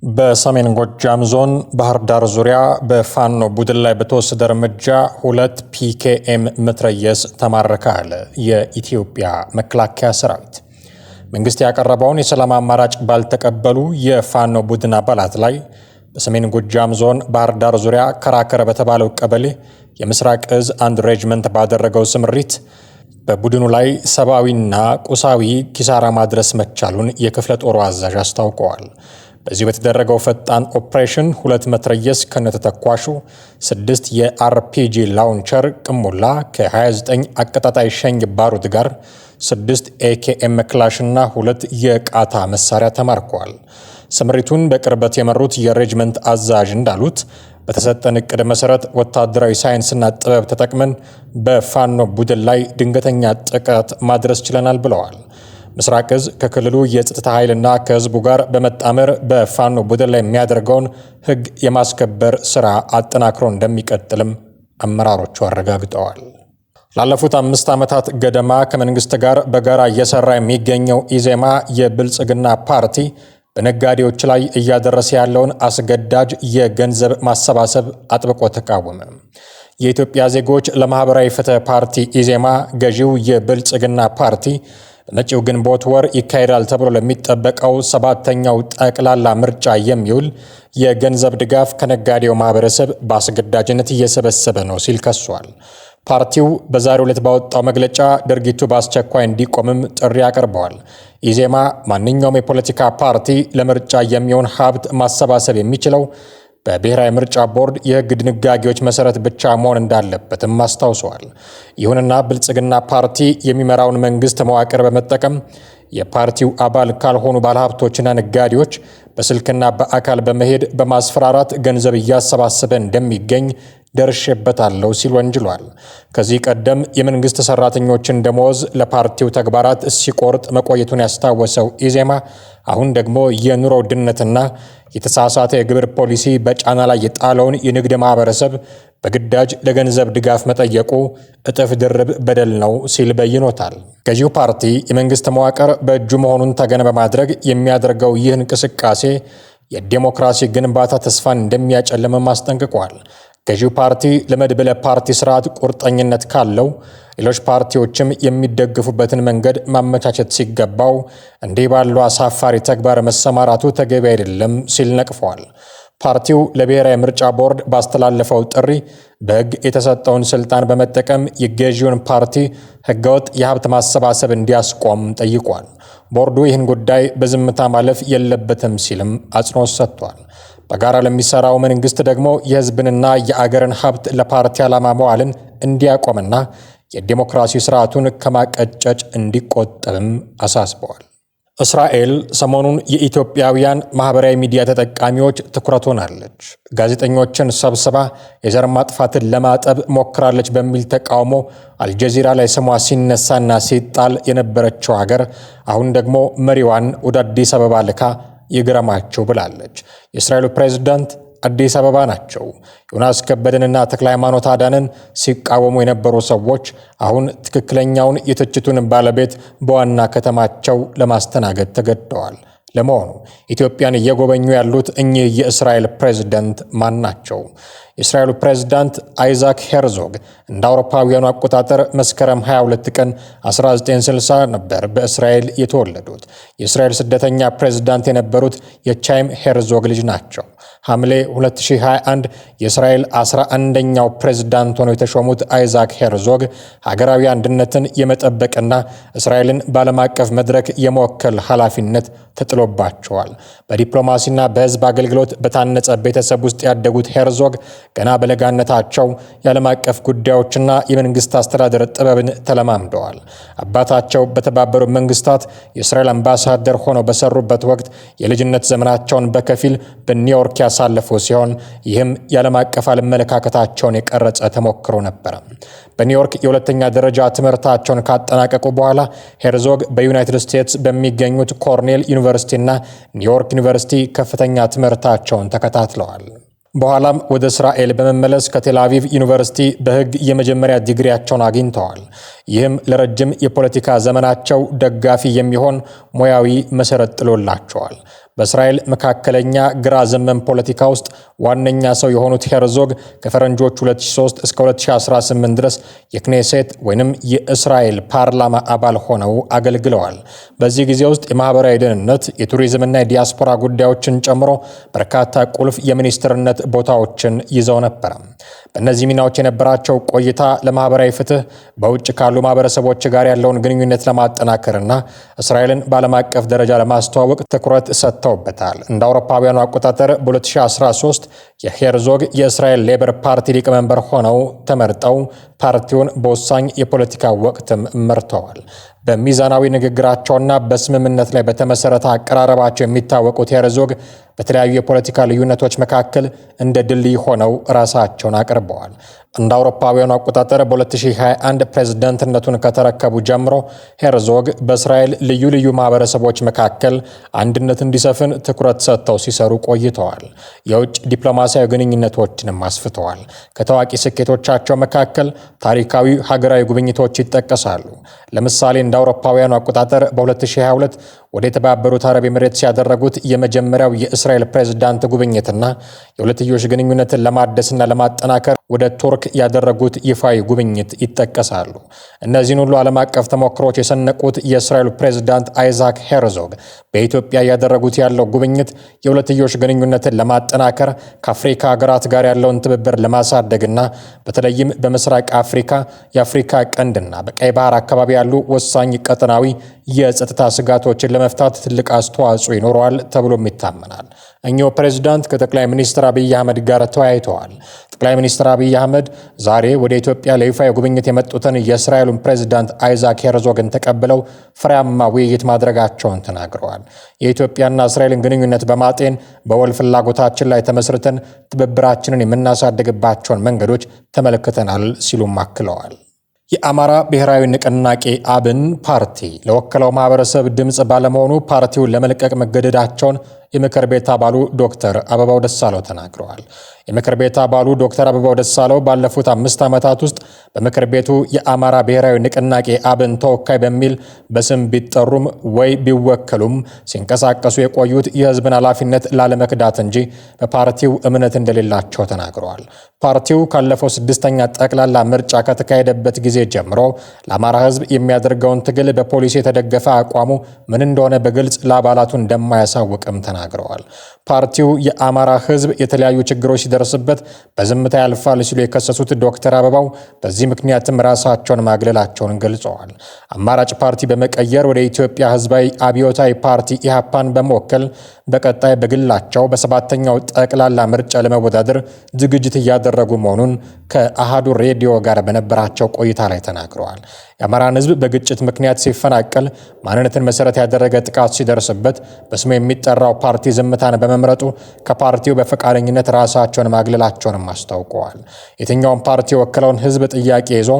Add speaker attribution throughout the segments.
Speaker 1: በሰሜን ጎጃም ዞን ባህር ዳር ዙሪያ በፋኖ ቡድን ላይ በተወሰደ እርምጃ 2 ፒኬኤም መትረየስ ተማረከ አለ የኢትዮጵያ መከላከያ ሰራዊት። መንግስት ያቀረበውን የሰላም አማራጭ ባልተቀበሉ የፋኖ ቡድን አባላት ላይ በሰሜን ጎጃም ዞን ባህር ዳር ዙሪያ ከራከረ በተባለው ቀበሌ የምስራቅ እዝ አንድ ሬጅመንት ባደረገው ስምሪት በቡድኑ ላይ ሰብአዊና ቁሳዊ ኪሳራ ማድረስ መቻሉን የክፍለ ጦሩ አዛዥ አስታውቀዋል። በዚህ በተደረገው ፈጣን ኦፕሬሽን 2 መትረየስ ከነተተኳሹ 6 የአርፒጂ ላውንቸር ቅሙላ ከ29 አቀጣጣይ ሸንግ ባሩድ ጋር 6 ኤኬኤም ክላሽና 2 የቃታ መሳሪያ ተማርከዋል። ስምሪቱን በቅርበት የመሩት የሬጅመንት አዛዥ እንዳሉት በተሰጠን እቅድ መሰረት ወታደራዊ ሳይንስና ጥበብ ተጠቅመን በፋኖ ቡድን ላይ ድንገተኛ ጥቃት ማድረስ ችለናል ብለዋል። ምስራቅ እዝ ከክልሉ የጸጥታ ኃይልና ከህዝቡ ጋር በመጣመር በፋኖ ቡድን ላይ የሚያደርገውን ህግ የማስከበር ስራ አጠናክሮ እንደሚቀጥልም አመራሮቹ አረጋግጠዋል። ላለፉት 5 ዓመታት ገደማ ከመንግስት ጋር በጋራ እየሰራ የሚገኘው ኢዜማ የብልጽግና ፓርቲ በነጋዴዎች ላይ እያደረሰ ያለውን አስገዳጅ የገንዘብ ማሰባሰብ አጥብቆ ተቃወመ። የኢትዮጵያ ዜጎች ለማህበራዊ ፍትህ ፓርቲ ኢዜማ ገዢው የብልጽግና ፓርቲ በመጪው ግንቦት ወር ይካሄዳል ተብሎ ለሚጠበቀው 7ኛው ጠቅላላ ምርጫ የሚውል የገንዘብ ድጋፍ ከነጋዴው ማህበረሰብ በአስገዳጅነት እየሰበሰበ ነው ሲል ከሷል። ፓርቲው በዛሬው ዕለት ባወጣው መግለጫ ድርጊቱ በአስቸኳይ እንዲቆምም ጥሪ አቅርበዋል። ኢዜማ ማንኛውም የፖለቲካ ፓርቲ ለምርጫ የሚሆን ሀብት ማሰባሰብ የሚችለው በብሔራዊ ምርጫ ቦርድ የህግ ድንጋጌዎች መሰረት ብቻ መሆን እንዳለበትም አስታውሰዋል። ይሁንና ብልጽግና ፓርቲ የሚመራውን መንግስት መዋቅር በመጠቀም የፓርቲው አባል ካልሆኑ ባለሀብቶችና ነጋዴዎች በስልክና በአካል በመሄድ በማስፈራራት ገንዘብ እያሰባሰበ እንደሚገኝ ደርሼበታለሁ ሲል ወንጅሏል። ከዚህ ቀደም የመንግስት ሰራተኞችን ደሞዝ ለፓርቲው ተግባራት ሲቆርጥ መቆየቱን ያስታወሰው ኢዜማ አሁን ደግሞ የኑሮ ውድነትና የተሳሳተ የግብር ፖሊሲ በጫና ላይ የጣለውን የንግድ ማህበረሰብ በግዳጅ ለገንዘብ ድጋፍ መጠየቁ እጥፍ ድርብ በደል ነው ሲል በይኖታል። ገዢው ፓርቲ የመንግስት መዋቅር በእጁ መሆኑን ተገን በማድረግ የሚያደርገው ይህ እንቅስቃሴ የዲሞክራሲ ግንባታ ተስፋን እንደሚያጨልምም አስጠንቅቋል። ገዢው ፓርቲ ለመድብለ ፓርቲ ስርዓት ቁርጠኝነት ካለው ሌሎች ፓርቲዎችም የሚደግፉበትን መንገድ ማመቻቸት ሲገባው እንዲህ ባለው አሳፋሪ ተግባር መሰማራቱ ተገቢ አይደለም ሲል ነቅፏል። ፓርቲው ለብሔራዊ ምርጫ ቦርድ ባስተላለፈው ጥሪ በሕግ የተሰጠውን ስልጣን በመጠቀም የገዢውን ፓርቲ ህገወጥ የሀብት ማሰባሰብ እንዲያስቆም ጠይቋል። ቦርዱ ይህን ጉዳይ በዝምታ ማለፍ የለበትም ሲልም አጽንኦት ሰጥቷል። በጋራ ለሚሰራው መንግስት ደግሞ የህዝብንና የአገርን ሀብት ለፓርቲ ዓላማ መዋልን እንዲያቆምና የዲሞክራሲ ስርዓቱን ከማቀጨጭ እንዲቆጠብም አሳስበዋል። እስራኤል ሰሞኑን የኢትዮጵያውያን ማህበራዊ ሚዲያ ተጠቃሚዎች ትኩረት ሆናለች። ጋዜጠኞችን ሰብስባ የዘር ማጥፋትን ለማጠብ ሞክራለች በሚል ተቃውሞ አልጀዚራ ላይ ስሟ ሲነሳና ሲጣል የነበረችው ሀገር አሁን ደግሞ መሪዋን ወደ አዲስ አበባ ልካ ይግረማቸው ብላለች። የእስራኤሉ ፕሬዝዳንት አዲስ አበባ ናቸው። ዮናስ ከበደንና ተክለ ሃይማኖት አዳንን ሲቃወሙ የነበሩ ሰዎች አሁን ትክክለኛውን የትችቱን ባለቤት በዋና ከተማቸው ለማስተናገድ ተገደዋል። ለመሆኑ ኢትዮጵያን እየጎበኙ ያሉት እኚህ የእስራኤል ፕሬዝዳንት ማን ናቸው? የእስራኤሉ ፕሬዝዳንት አይዛክ ሄርዞግ እንደ አውሮፓውያኑ አቆጣጠር መስከረም 22 ቀን 1960 ነበር በእስራኤል የተወለዱት። የእስራኤል ስደተኛ ፕሬዝዳንት የነበሩት የቻይም ሄርዞግ ልጅ ናቸው። ሐምሌ 2021 የእስራኤል 11ኛው ፕሬዝዳንት ሆነው የተሾሙት አይዛክ ሄርዞግ ሀገራዊ አንድነትን የመጠበቅና እስራኤልን በዓለም አቀፍ መድረክ የመወከል ኃላፊነት ተጥሎባቸዋል። በዲፕሎማሲና በህዝብ አገልግሎት በታነጸ ቤተሰብ ውስጥ ያደጉት ሄርዞግ ገና በለጋነታቸው የዓለም አቀፍ ጉዳዮችና የመንግስት አስተዳደር ጥበብን ተለማምደዋል። አባታቸው በተባበሩት መንግስታት የእስራኤል አምባሳደር ሆነው በሰሩበት ወቅት የልጅነት ዘመናቸውን በከፊል በኒውዮርክ ያሳለፉ ሲሆን ይህም የዓለም አቀፍ አመለካከታቸውን የቀረጸ ተሞክሮ ነበር። በኒውዮርክ የሁለተኛ ደረጃ ትምህርታቸውን ካጠናቀቁ በኋላ ሄርዞግ በዩናይትድ ስቴትስ በሚገኙት ኮርኔል ዩኒቨርሲቲና ኒውዮርክ ዩኒቨርሲቲ ከፍተኛ ትምህርታቸውን ተከታትለዋል። በኋላም ወደ እስራኤል በመመለስ ከቴል አቪቭ ዩኒቨርሲቲ በሕግ የመጀመሪያ ዲግሪያቸውን አግኝተዋል። ይህም ለረጅም የፖለቲካ ዘመናቸው ደጋፊ የሚሆን ሙያዊ መሰረት ጥሎላቸዋል። በእስራኤል መካከለኛ ግራ ዘመም ፖለቲካ ውስጥ ዋነኛ ሰው የሆኑት ሄርዞግ ከፈረንጆች 2003 እስከ 2018 ድረስ የክኔሴት ወይንም የእስራኤል ፓርላማ አባል ሆነው አገልግለዋል። በዚህ ጊዜ ውስጥ የማህበራዊ ደህንነት፣ የቱሪዝምና የዲያስፖራ ጉዳዮችን ጨምሮ በርካታ ቁልፍ የሚኒስትርነት ቦታዎችን ይዘው ነበር። በእነዚህ ሚናዎች የነበራቸው ቆይታ ለማህበራዊ ፍትህ፣ በውጭ ካሉ ማህበረሰቦች ጋር ያለውን ግንኙነት ለማጠናከርና እስራኤልን በዓለም አቀፍ ደረጃ ለማስተዋወቅ ትኩረት ሰጥተውበታል። እንደ አውሮፓውያኑ አቆጣጠር በ2013 የሄርዞግ የእስራኤል ሌበር ፓርቲ ሊቀመንበር ሆነው ተመርጠው ፓርቲውን በወሳኝ የፖለቲካ ወቅትም መርተዋል። በሚዛናዊ ንግግራቸውና በስምምነት ላይ በተመሰረተ አቀራረባቸው የሚታወቁት ሄርዞግ በተለያዩ የፖለቲካ ልዩነቶች መካከል እንደ ድልድይ ሆነው ራሳቸውን አቅርበዋል። እንደ አውሮፓውያኑ አቆጣጠር በ2021 ፕሬዝዳንትነቱን ከተረከቡ ጀምሮ ሄርዞግ በእስራኤል ልዩ ልዩ ማህበረሰቦች መካከል አንድነት እንዲሰፍን ትኩረት ሰጥተው ሲሰሩ ቆይተዋል። የውጭ ዲፕሎማሲያዊ ግንኙነቶችንም አስፍተዋል። ከታዋቂ ስኬቶቻቸው መካከል ታሪካዊ ሀገራዊ ጉብኝቶች ይጠቀሳሉ። ለምሳሌ እንደ አውሮፓውያኑ አቆጣጠር በ2022 ወደ የተባበሩት አረብ ኤሚሬትስ ያደረጉት የመጀመሪያው የእስራኤል ፕሬዝዳንት ጉብኝትና የሁለትዮሽ ግንኙነትን ለማደስና ለማጠናከር ወደ ቱርክ ያደረጉት ይፋዊ ጉብኝት ይጠቀሳሉ። እነዚህን ሁሉ ዓለም አቀፍ ተሞክሮች የሰነቁት የእስራኤሉ ፕሬዝዳንት አይዛክ ሄርዞግ በኢትዮጵያ ያደረጉት ያለው ጉብኝት የሁለትዮሽ ግንኙነትን ለማጠናከር ከአፍሪካ ሀገራት ጋር ያለውን ትብብር ለማሳደግና በተለይም በምስራቅ አፍሪካ፣ የአፍሪካ ቀንድና በቀይ ባህር አካባቢ ያሉ ወሳኝ ቀጠናዊ የጸጥታ ስጋቶችን ለመፍታት ትልቅ አስተዋጽኦ ይኖረዋል ተብሎም ይታመናል። እኚሁ ፕሬዝዳንት ከጠቅላይ ሚኒስትር አብይ አህመድ ጋር ተወያይተዋል። ጠቅላይ ሚኒስትር አብይ አህመድ ዛሬ ወደ ኢትዮጵያ ለይፋ ጉብኝት የመጡትን የእስራኤሉን ፕሬዝዳንት አይዛክ ሄርዞግን ተቀብለው ፍሬያማ ውይይት ማድረጋቸውን ተናግረዋል። የኢትዮጵያና እስራኤልን ግንኙነት በማጤን በወል ፍላጎታችን ላይ ተመስርተን ትብብራችንን የምናሳድግባቸውን መንገዶች ተመልክተናል ሲሉም አክለዋል። የአማራ ብሔራዊ ንቅናቄ አብን ፓርቲ ለወከለው ማህበረሰብ ድምፅ ባለመሆኑ ፓርቲውን ለመልቀቅ መገደዳቸውን የምክር ቤት አባሉ ዶክተር አበባው ደሳለው ተናግረዋል። የምክር ቤት አባሉ ዶክተር አበባው ደሳለው ባለፉት 5 ዓመታት ውስጥ በምክር ቤቱ የአማራ ብሔራዊ ንቅናቄ አብን ተወካይ በሚል በስም ቢጠሩም ወይ ቢወከሉም ሲንቀሳቀሱ የቆዩት የህዝብን ኃላፊነት ላለመክዳት እንጂ በፓርቲው እምነት እንደሌላቸው ተናግረዋል። ፓርቲው ካለፈው 6ኛ ጠቅላላ ምርጫ ከተካሄደበት ጊዜ ጀምሮ ለአማራ ህዝብ የሚያደርገውን ትግል በፖሊሲ የተደገፈ አቋሙ ምን እንደሆነ በግልጽ ለአባላቱ እንደማያሳውቅም ተናግረዋል። ፓርቲው የአማራ ህዝብ የተለያዩ ችግሮች ሲደርስበት በዝምታ ያልፋል ሲሉ የከሰሱት ዶክተር አበባው በዚህ ምክንያትም ራሳቸውን ማግለላቸውን ገልጸዋል። አማራጭ ፓርቲ በመቀየር ወደ ኢትዮጵያ ህዝባዊ አብዮታዊ ፓርቲ ኢህአፓን በመወከል በቀጣይ በግላቸው በ7ኛው ጠቅላላ ምርጫ ለመወዳደር ዝግጅት እያደረጉ መሆኑን ከአሃዱ ሬዲዮ ጋር በነበራቸው ቆይታ ላይ ተናግረዋል። የአማራን ህዝብ በግጭት ምክንያት ሲፈናቀል፣ ማንነትን መሰረት ያደረገ ጥቃት ሲደርስበት በስሙ የሚጠራው ፓርቲ ዝምታን በመምረጡ ከፓርቲው በፈቃደኝነት ራሳቸውን ማግለላቸውንም አስታውቀዋል። የትኛውን ፓርቲ የወከለውን ህዝብ ጥያቄ ይዞ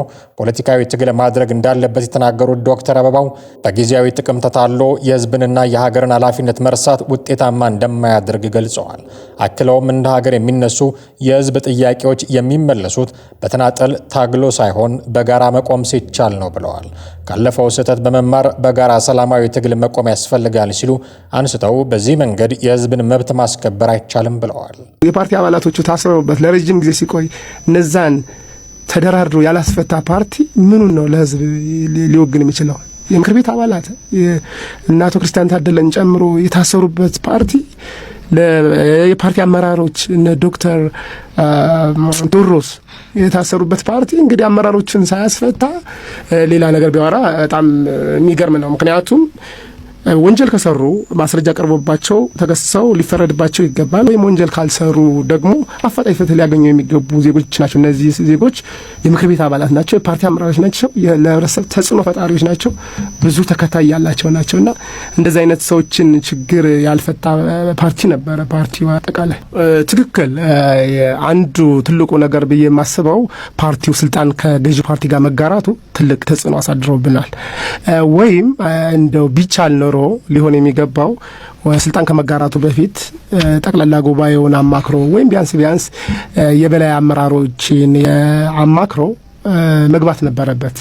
Speaker 1: ፖለቲካዊ ትግል ማድረግ እንዳለበት የተናገሩት ዶክተር አበባው በጊዜያዊ ጥቅም ተታሎ የህዝብንና የሀገርን ኃላፊነት መርሳት ውጤታማ እንደማያደርግ ገልጸዋል። አክለውም እንደ ሀገር የሚነሱ የህዝብ ጥያቄዎች የሚመለሱት በተናጠል ታግሎ ሳይሆን በጋራ መቆም ሲቻል ነው ብለዋል። ካለፈው ስህተት በመማር በጋራ ሰላማዊ ትግል መቆም ያስፈልጋል ሲሉ አንስተው በዚህ መንገድ የህዝብን መብት ማስከበር አይቻልም ብለዋል።
Speaker 2: የፓርቲ አባላቶቹ ታስረውበት ለረጅም ጊዜ ሲቆይ እነዛን ተደራድሮ ያላስፈታ ፓርቲ ምኑን ነው ለህዝብ ሊወግን የሚችለው? የምክር ቤት አባላት እና አቶ ክርስቲያን ታደለን ጨምሮ የታሰሩበት ፓርቲ፣ የፓርቲ አመራሮች እነ ዶክተር ዶሮስ የታሰሩበት ፓርቲ እንግዲህ አመራሮችን ሳያስፈታ ሌላ ነገር ቢያወራ በጣም የሚገርም ነው። ምክንያቱም ወንጀል ከሰሩ ማስረጃ ቀርቦባቸው ተከሰው ሊፈረድባቸው ይገባል። ወይም ወንጀል ካልሰሩ ደግሞ አፋጣኝ ፍትህ ሊያገኙ የሚገቡ ዜጎች ናቸው። እነዚህ ዜጎች የምክር ቤት አባላት ናቸው፣ የፓርቲ አመራሮች ናቸው፣ ለህብረተሰብ ተጽዕኖ ፈጣሪዎች ናቸው፣ ብዙ ተከታይ ያላቸው ናቸውና እንደዚህ አይነት ሰዎችን ችግር ያልፈታ ፓርቲ ነበረ ፓርቲው። አጠቃላይ ትክክል። አንዱ ትልቁ ነገር ብዬ የማስበው ፓርቲው ስልጣን ከገዢ ፓርቲ ጋር መጋራቱ ትልቅ ተጽዕኖ አሳድሮብናል። ወይም እንደው ቢቻል ኖሮ ሊሆን የሚገባው ስልጣን ከመጋራቱ በፊት ጠቅላላ ጉባኤውን አማክሮ ወይም ቢያንስ የበላይ አመራሮችን አማክሮ መግባት ነበረበት።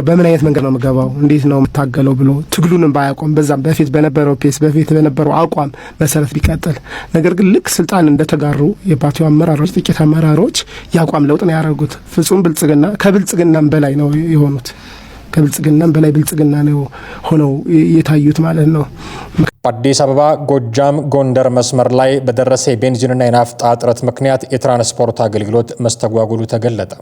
Speaker 2: በምን አይነት መንገድ ነው የምገባው፣ እንዴት ነው የምታገለው ብሎ ትግሉንም ባያቆም በዛም በፊት በነበረው ፔስ በፊት በነበረው አቋም መሰረት ቢቀጥል። ነገር ግን ልክ ስልጣን እንደተጋሩ የፓርቲው አመራሮች ጥቂት አመራሮች የአቋም ለውጥ ነው ያደረጉት። ፍጹም ብልጽግና ከብልጽግናም በላይ ነው የሆኑት። ከብልጽግናም በላይ ብልጽግና ነው ሆነው የታዩት ማለት ነው።
Speaker 1: በአዲስ አበባ ጎጃም ጎንደር መስመር ላይ በደረሰ የቤንዚንና የናፍጣ እጥረት ምክንያት የትራንስፖርት አገልግሎት መስተጓጉሉ ተገለጠ።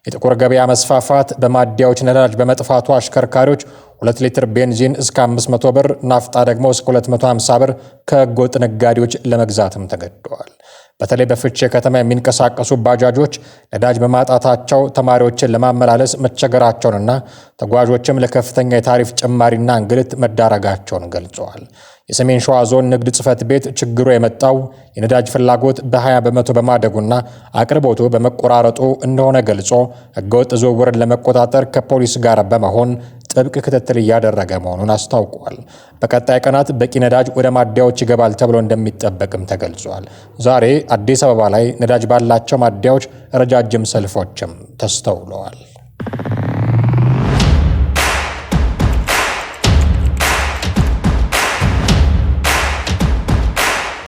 Speaker 1: የጥቁር ገበያ መስፋፋት፣ በማደያዎች ነዳጅ በመጥፋቱ አሽከርካሪዎች 2 ሊትር ቤንዚን እስከ 500 ብር፣ ናፍጣ ደግሞ እስከ 250 ብር ከህገወጥ ነጋዴዎች ለመግዛትም ተገደዋል። በተለይ በፍቼ ከተማ የሚንቀሳቀሱ ባጃጆች ነዳጅ በማጣታቸው ተማሪዎችን ለማመላለስ መቸገራቸውንና ተጓዦችም ለከፍተኛ የታሪፍ ጭማሪና እንግልት መዳረጋቸውን ገልጸዋል። የሰሜን ሸዋ ዞን ንግድ ጽሕፈት ቤት ችግሩ የመጣው የነዳጅ ፍላጎት በ20 በመቶ በማደጉና አቅርቦቱ በመቆራረጡ እንደሆነ ገልጾ ህገወጥ ዝውውርን ለመቆጣጠር ከፖሊስ ጋር በመሆን ጥብቅ ክትትል እያደረገ መሆኑን አስታውቋል። በቀጣይ ቀናት በቂ ነዳጅ ወደ ማደያዎች ይገባል ተብሎ እንደሚጠበቅም ተገልጿል። ዛሬ አዲስ አበባ ላይ ነዳጅ ባላቸው ማደያዎች ረጃጅም ሰልፎችም ተስተውለዋል።